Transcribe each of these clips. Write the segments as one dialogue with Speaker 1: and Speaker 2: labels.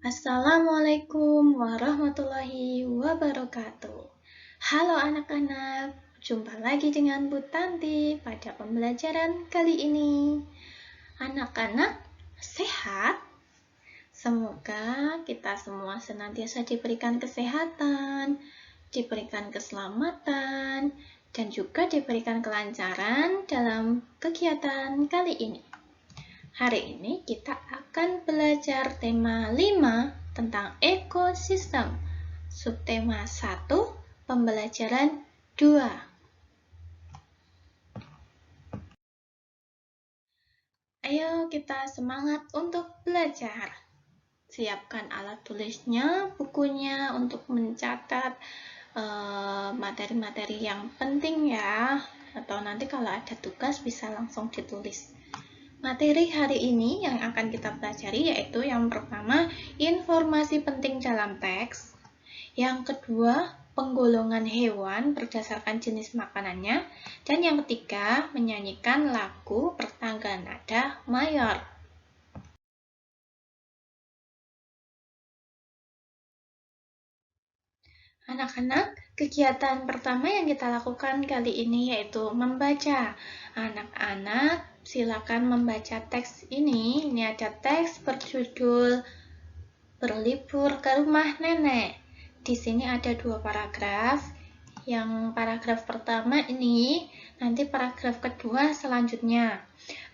Speaker 1: Assalamualaikum warahmatullahi wabarakatuh. Halo anak-anak, jumpa lagi dengan Bu Tanti pada pembelajaran kali ini. Anak-anak sehat? Semoga kita semua senantiasa diberikan kesehatan, diberikan keselamatan, dan juga diberikan kelancaran dalam kegiatan kali ini. Hari ini kita akan belajar tema 5 tentang ekosistem. Subtema 1, pembelajaran 2. Ayo kita semangat untuk belajar. Siapkan alat tulisnya, bukunya untuk mencatat materi-materi yang penting ya. Atau nanti kalau ada tugas bisa langsung ditulis. Materi hari ini yang akan kita pelajari yaitu yang pertama, informasi penting dalam teks. Yang kedua, penggolongan hewan berdasarkan jenis makanannya. Dan yang ketiga, menyanyikan lagu bertangga nada mayor. Anak-anak, kegiatan pertama yang kita lakukan kali ini yaitu membaca. Anak-anak, silakan membaca teks ini. Ini ada teks berjudul Berlibur ke Rumah Nenek. Di sini ada 2 paragraf. Yang paragraf pertama ini, nanti paragraf kedua selanjutnya.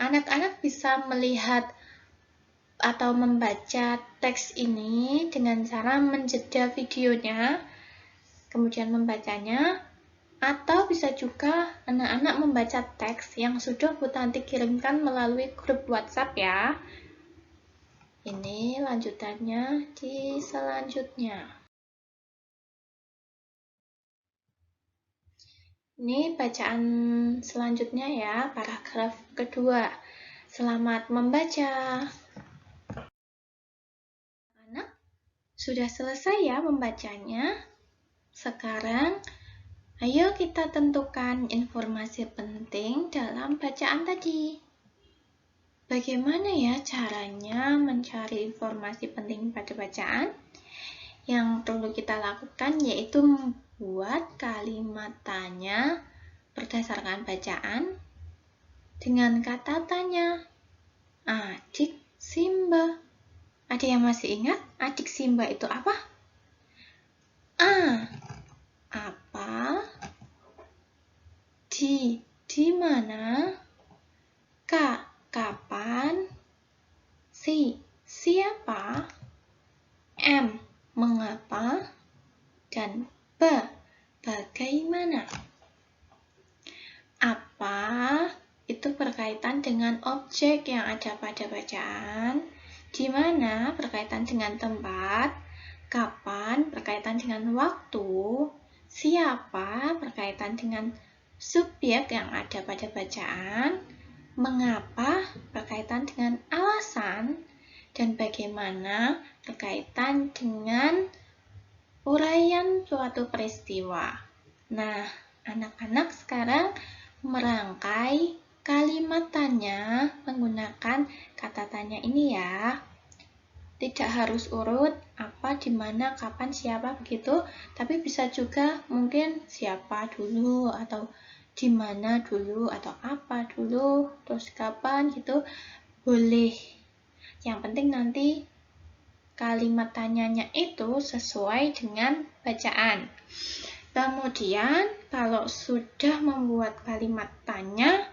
Speaker 1: Anak-anak bisa melihat atau membaca teks ini dengan cara menjeda videonya, kemudian membacanya, atau bisa juga anak-anak membaca teks yang sudah Bu Tanti kirimkan melalui grup WhatsApp ya. Ini lanjutannya di selanjutnya. Ini bacaan selanjutnya ya, paragraf kedua. Selamat membaca. Anak, sudah selesai ya membacanya? Sekarang, ayo kita tentukan informasi penting dalam bacaan tadi. Bagaimana ya caranya mencari informasi penting pada bacaan? Yang perlu kita lakukan yaitu membuat kalimat tanya berdasarkan bacaan dengan kata tanya. Adik Simba. Ada yang masih ingat adik Simba itu apa? A. Apa? Di mana? K. Kapan? Siapa? M. Mengapa? Dan B. Bagaimana? Apa itu berkaitan dengan objek yang ada pada bacaan. Di mana berkaitan dengan tempat. Kapan berkaitan dengan waktu. Siapa berkaitan dengan subjek yang ada pada bacaan. Mengapa berkaitan dengan alasan, dan bagaimana berkaitan dengan uraian suatu peristiwa. Nah, anak-anak sekarang merangkai kalimat tanya menggunakan kata tanya ini ya. Tidak harus urut apa, di mana, kapan, siapa begitu, tapi bisa juga mungkin siapa dulu atau di mana dulu atau apa dulu, terus kapan gitu, boleh. Yang penting nanti kalimat tanyanya itu sesuai dengan bacaan. Kemudian kalau sudah membuat kalimat tanya,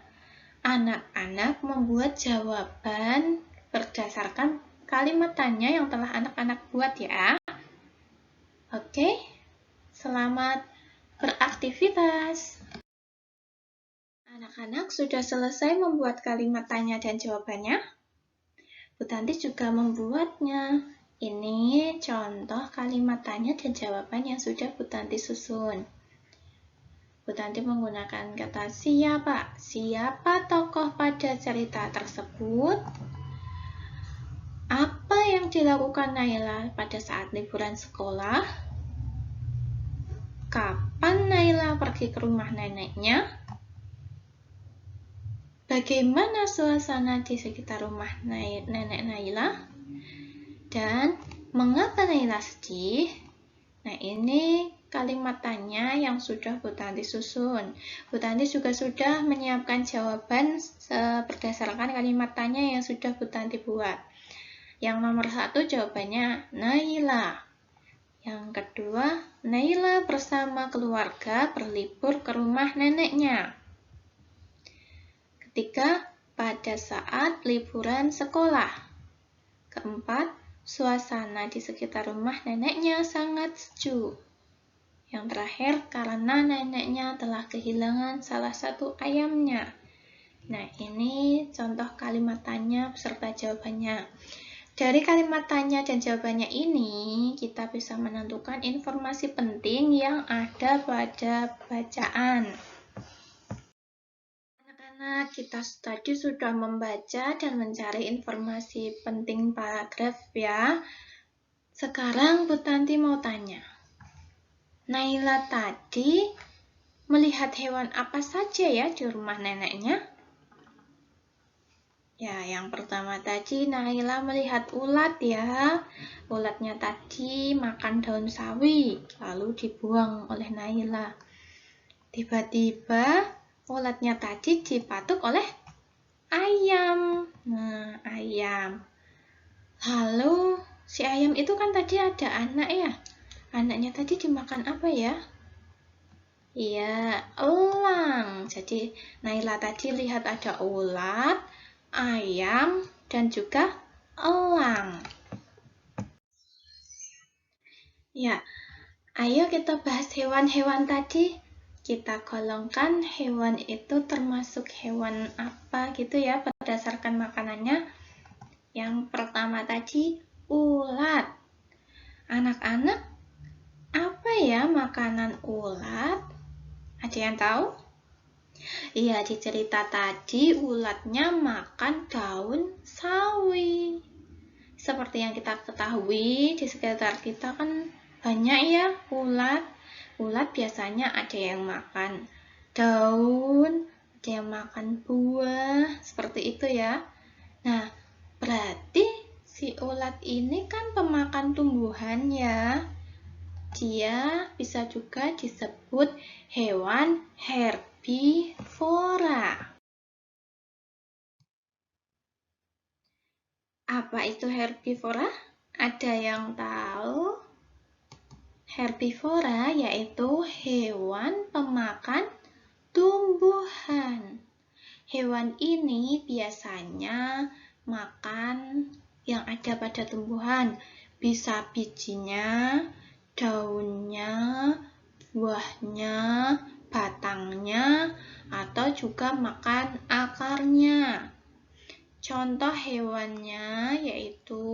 Speaker 1: anak-anak membuat jawaban berdasarkan kalimat tanya yang telah anak-anak buat ya. Oke, selamat beraktivitas. Anak-anak sudah selesai membuat kalimat tanya dan jawabannya? Bu Tanti juga membuatnya. Ini contoh kalimat tanya dan jawaban yang sudah Bu Tanti susun. Bu Tanti menggunakan kata siapa. Siapa tokoh pada cerita tersebut? Apa yang dilakukan Naila pada saat liburan sekolah? Kapan Naila pergi ke rumah neneknya? Bagaimana suasana di sekitar rumah nenek Naila? Dan Mengapa Naila sedih? Nah, ini kalimat tanya yang sudah Bu Tanti susun. Bu Tanti juga sudah menyiapkan jawaban berdasarkan kalimat tanya yang sudah Bu Tanti buat. Yang nomor 1 jawabannya Naila. Yang kedua, Naila bersama keluarga berlibur ke rumah neneknya. Ketiga, pada saat liburan sekolah. Keempat, suasana di sekitar rumah neneknya sangat sejuk. Yang terakhir, karena neneknya telah kehilangan salah satu ayamnya. Nah, ini contoh kalimat tanya beserta jawabannya. Dari kalimat tanya dan jawabannya ini, kita bisa menentukan informasi penting yang ada pada bacaan. Anak-anak, kita tadi sudah membaca dan mencari informasi penting paragraf ya. Sekarang Bu Tanti mau tanya. Naila tadi melihat hewan apa saja ya di rumah neneknya? Ya, yang pertama tadi Naila melihat ulat ya. Ulatnya tadi makan daun sawi, lalu dibuang oleh Naila. Tiba-tiba ulatnya tadi dipatuk oleh ayam. Nah, ayam. Lalu si ayam itu kan tadi ada anak ya. Anaknya tadi dimakan apa ya? Iya, elang. Jadi Naila tadi lihat ada ulat, ayam, dan juga elang. Ya, ayo kita bahas hewan-hewan tadi. Kita golongkan hewan itu termasuk hewan apa gitu ya berdasarkan makanannya. Yang pertama tadi, ulat. Anak-anak, apa ya makanan ulat? Ada yang tahu? Iya, di cerita tadi ulatnya makan daun sawi. Seperti yang kita ketahui, di sekitar kita kan banyak ya ulat. Ulat biasanya ada yang makan daun, ada yang makan buah, seperti itu ya. Nah, berarti si ulat ini kan pemakan tumbuhan ya. Dia bisa juga disebut hewan herbivora. Apa itu herbivora? Ada yang tahu? Herbivora yaitu hewan pemakan tumbuhan. Hewan ini biasanya makan yang ada pada tumbuhan, bisa bijinya, daunnya, buahnya, batangnya, atau juga makan akarnya. Contoh hewannya yaitu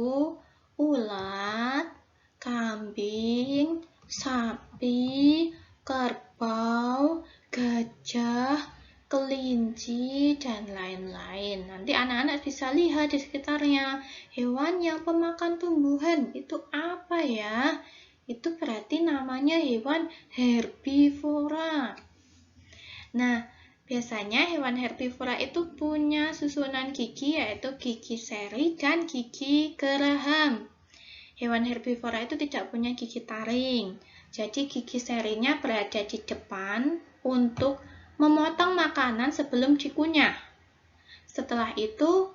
Speaker 1: ulat, kambing, sapi, kerbau, gajah, kelinci, dan lain-lain. Nanti anak-anak bisa lihat di sekitarnya hewan yang pemakan tumbuhan itu apa ya? Itu berarti namanya hewan herbivora. Nah, biasanya hewan herbivora itu punya susunan gigi yaitu gigi seri dan gigi geraham. Hewan herbivora itu tidak punya gigi taring. Jadi gigi serinya berada di depan untuk memotong makanan sebelum dikunyah. Setelah itu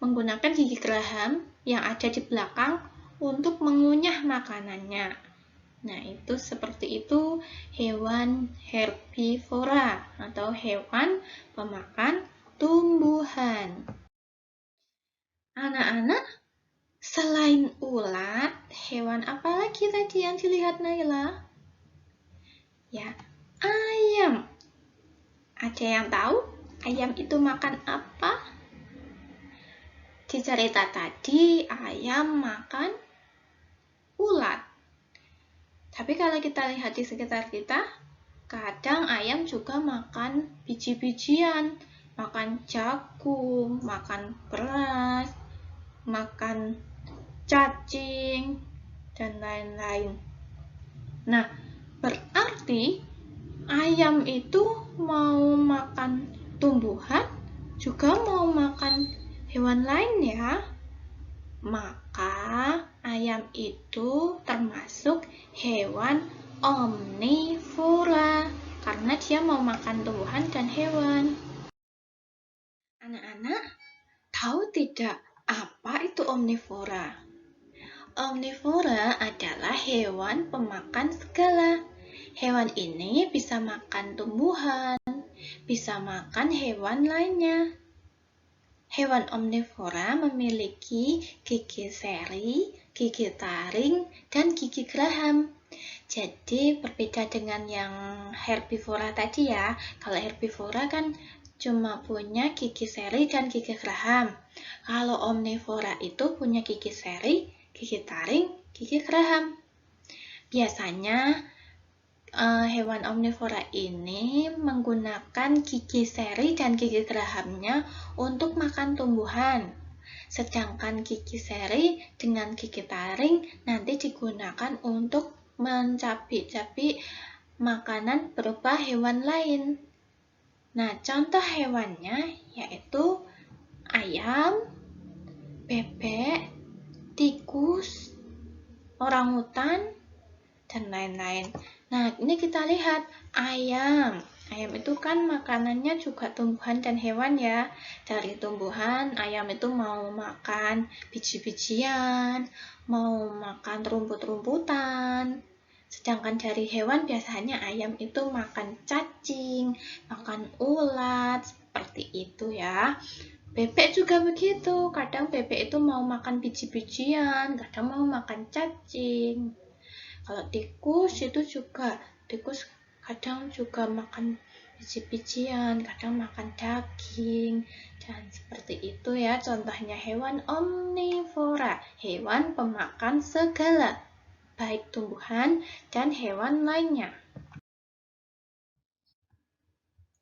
Speaker 1: menggunakan gigi geraham yang ada di belakang untuk mengunyah makanannya. Nah, itu seperti itu hewan herbivora atau hewan pemakan tumbuhan. Anak-anak, selain ulat, hewan apa lagi tadi yang dilihat Naila? Ya, ayam. Ada yang tahu ayam itu makan apa? Di cerita tadi, ayam makan ulat. Tapi kalau kita lihat di sekitar kita, kadang ayam juga makan biji-bijian, makan jagung, makan beras, makan cacing, dan lain-lain. Nah, berarti ayam itu mau makan tumbuhan, juga mau makan hewan lain ya. Maka ayam itu termasuk hewan omnivora karena dia mau makan tumbuhan dan hewan. Anak-anak, tahu tidak apa itu omnivora? Omnivora adalah hewan pemakan segala. Hewan ini bisa makan tumbuhan, bisa makan hewan lainnya. Hewan omnivora memiliki gigi seri, gigi taring, dan gigi geraham. Jadi berbeda dengan yang herbivora tadi ya. Kalau herbivora kan cuma punya gigi seri dan gigi geraham. Kalau omnivora itu punya gigi seri, gigi taring, gigi geraham. Biasanya hewan omnivora ini menggunakan gigi seri dan gigi gerahamnya untuk makan tumbuhan. Sedangkan gigi seri dengan gigi taring nanti digunakan untuk mencabik-cabik makanan berupa hewan lain. Nah, contoh hewannya yaitu ayam, bebek, tikus, orangutan, dan lain-lain. Nah, ini kita lihat ayam. Ayam itu kan makanannya juga tumbuhan dan hewan ya. Dari tumbuhan, ayam itu mau makan biji-bijian, mau makan rumput-rumputan. Sedangkan dari hewan biasanya ayam itu makan cacing, makan ulat, seperti itu ya. Bebek juga begitu. Kadang bebek itu mau makan biji-bijian, kadang mau makan cacing. Kalau tikus itu juga, tikus kadang juga makan biji-bijian, kadang makan daging, dan seperti itu ya contohnya hewan omnivora, hewan pemakan segala, baik tumbuhan dan hewan lainnya.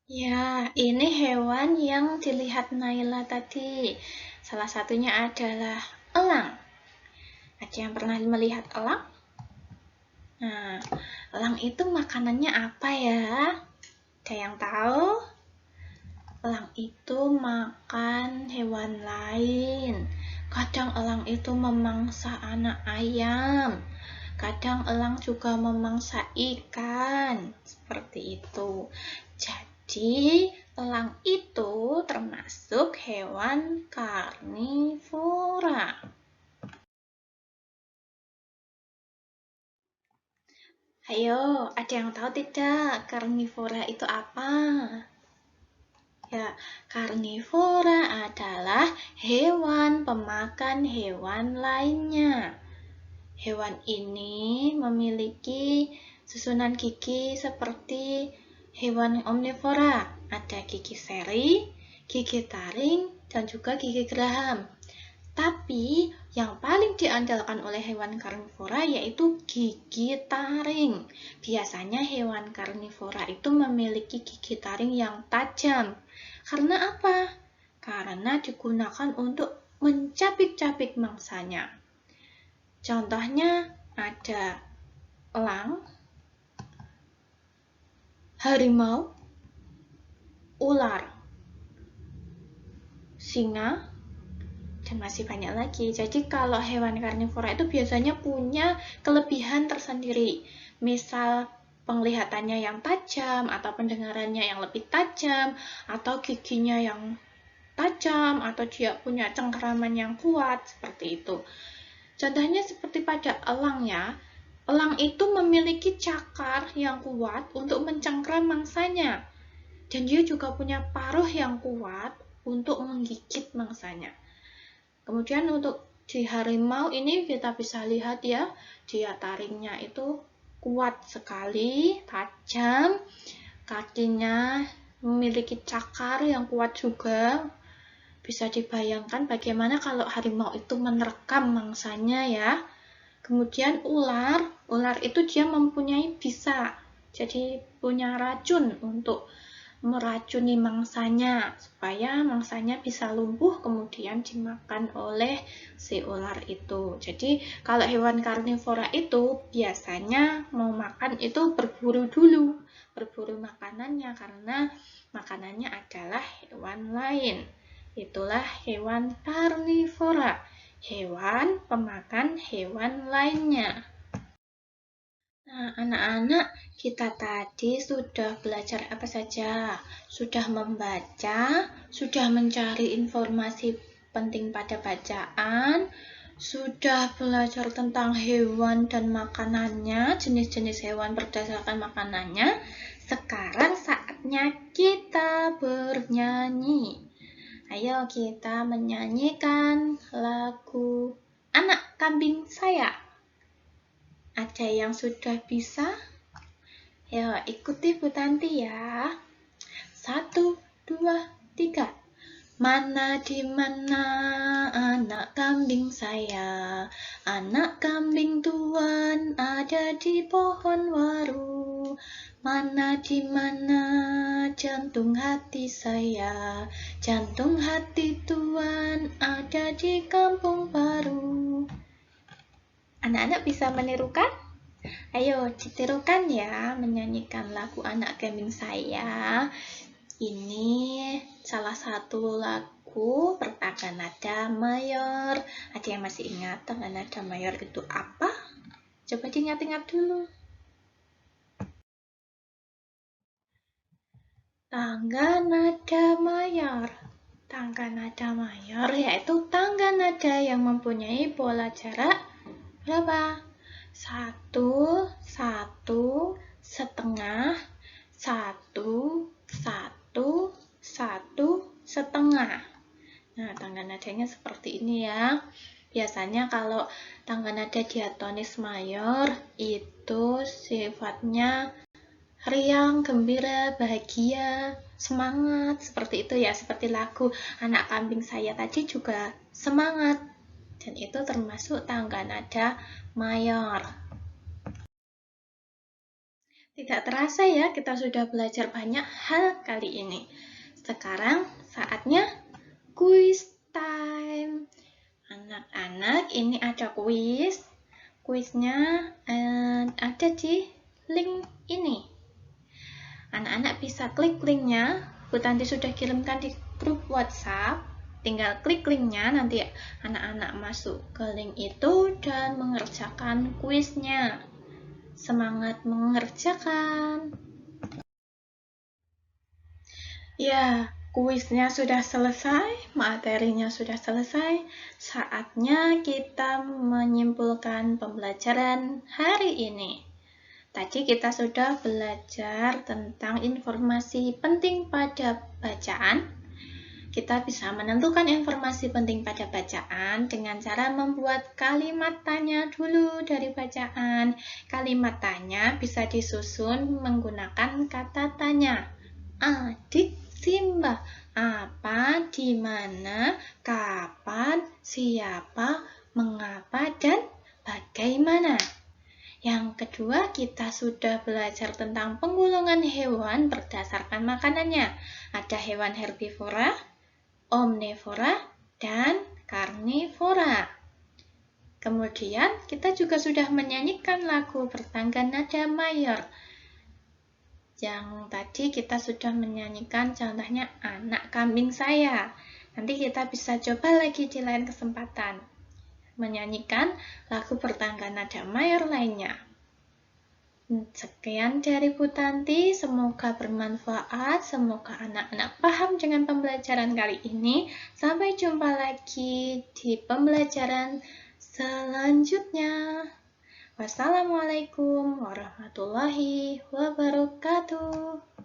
Speaker 1: Ya, ini hewan yang dilihat Naila tadi. Salah satunya adalah elang. Ada yang pernah melihat elang? Nah, elang itu makanannya apa ya? Ada yang tahu? Elang itu makan hewan lain. Kadang elang itu memangsa anak ayam. Kadang elang juga memangsa ikan. Seperti itu. Jadi, elang itu termasuk hewan karnivora. Ayo, ada yang tahu tidak karnivora itu apa? Ya, karnivora adalah hewan pemakan hewan lainnya. Hewan ini memiliki susunan gigi seperti hewan omnivora. Ada gigi seri, gigi taring, dan juga gigi geraham. Tapi yang paling diandalkan oleh hewan karnivora yaitu gigi taring. Biasanya hewan karnivora itu memiliki gigi taring yang tajam. Karena apa? Karena digunakan untuk mencabik-cabik mangsanya. Contohnya ada elang, harimau, ular, singa, dan masih banyak lagi. Jadi kalau hewan karnivora itu biasanya punya kelebihan tersendiri. Misal penglihatannya yang tajam, atau pendengarannya yang lebih tajam, atau giginya yang tajam, atau dia punya cengkeraman yang kuat, seperti itu. Contohnya seperti pada elang ya. Elang itu memiliki cakar yang kuat untuk mencengkeram mangsanya. Dan dia juga punya paruh yang kuat untuk menggigit mangsanya. Kemudian untuk di harimau ini kita bisa lihat ya, dia taringnya itu kuat sekali, tajam, kakinya memiliki cakar yang kuat juga. Bisa dibayangkan bagaimana kalau harimau itu menerkam mangsanya ya. Kemudian ular itu dia mempunyai bisa, jadi punya racun untuk meracuni mangsanya supaya mangsanya bisa lumpuh kemudian dimakan oleh si ular itu. Jadi kalau hewan karnivora itu biasanya mau makan itu berburu dulu, berburu makanannya karena makanannya adalah hewan lain. Itulah hewan karnivora. hewan pemakan hewan lainnya. Nah, anak-anak, kita tadi sudah belajar apa saja? Sudah membaca, sudah mencari informasi penting pada bacaan, sudah belajar tentang hewan dan makanannya, jenis-jenis hewan berdasarkan makanannya. Sekarang saatnya kita bernyanyi. Ayo kita menyanyikan lagu Anak Kambing Saya. Ada yang sudah bisa? Ayo ikuti Bu Tanti ya. 1, 2, 3. Mana di mana anak kambing saya? Anak kambing tuan ada di pohon waru. Mana di mana jantung hati saya? Jantung hati tuan ada di kampung baru. Anak-anak bisa menirukan? Ayo ditirukan ya, menyanyikan lagu Anak Kambing Saya. Ini salah satu lagu bertangga nada mayor. Ada yang masih ingat tangga nada mayor itu apa? Coba diingat-ingat dulu. Tangga nada mayor. Tangga nada mayor yaitu tangga nada yang mempunyai pola jarak berapa? 1, 1, setengah, 1, 1, 1, setengah. Nah, tangga nadanya seperti ini ya. Biasanya kalau tangga nada diatonis mayor itu sifatnya riang, gembira, bahagia, semangat, seperti itu ya, seperti lagu Anak Kambing Saya tadi juga semangat. Dan itu termasuk tangga nada mayor. Tidak terasa ya, kita sudah belajar banyak hal kali ini. Sekarang saatnya quiz time. Anak-anak, ini ada quiz. Quiznya ada di link ini. Anak-anak bisa klik linknya. Bu Tanti sudah kirimkan di grup WhatsApp. Tinggal klik linknya, nanti anak-anak masuk ke link itu dan mengerjakan kuisnya. Semangat mengerjakan. Ya, kuisnya sudah selesai, materinya sudah selesai. Saatnya kita menyimpulkan pembelajaran hari ini. Tadi kita sudah belajar tentang informasi penting pada bacaan. Kita bisa menentukan informasi penting pada bacaan dengan cara membuat kalimat tanya dulu dari bacaan. Kalimat tanya bisa disusun menggunakan kata tanya. Adik Simba, apa, di mana, kapan, siapa, mengapa, dan bagaimana. Yang kedua, kita sudah belajar tentang penggolongan hewan berdasarkan makanannya. Ada hewan herbivora, omnivora, dan karnivora. Kemudian kita juga sudah menyanyikan lagu bertangga nada mayor. Yang tadi kita sudah menyanyikan contohnya Anak Kambing Saya. Nanti kita bisa coba lagi di lain kesempatan menyanyikan lagu bertangga nada mayor lainnya. Sekian dari Bu Tanti, semoga bermanfaat, semoga anak-anak paham dengan pembelajaran kali ini. Sampai jumpa lagi di pembelajaran selanjutnya. Wassalamualaikum warahmatullahi wabarakatuh.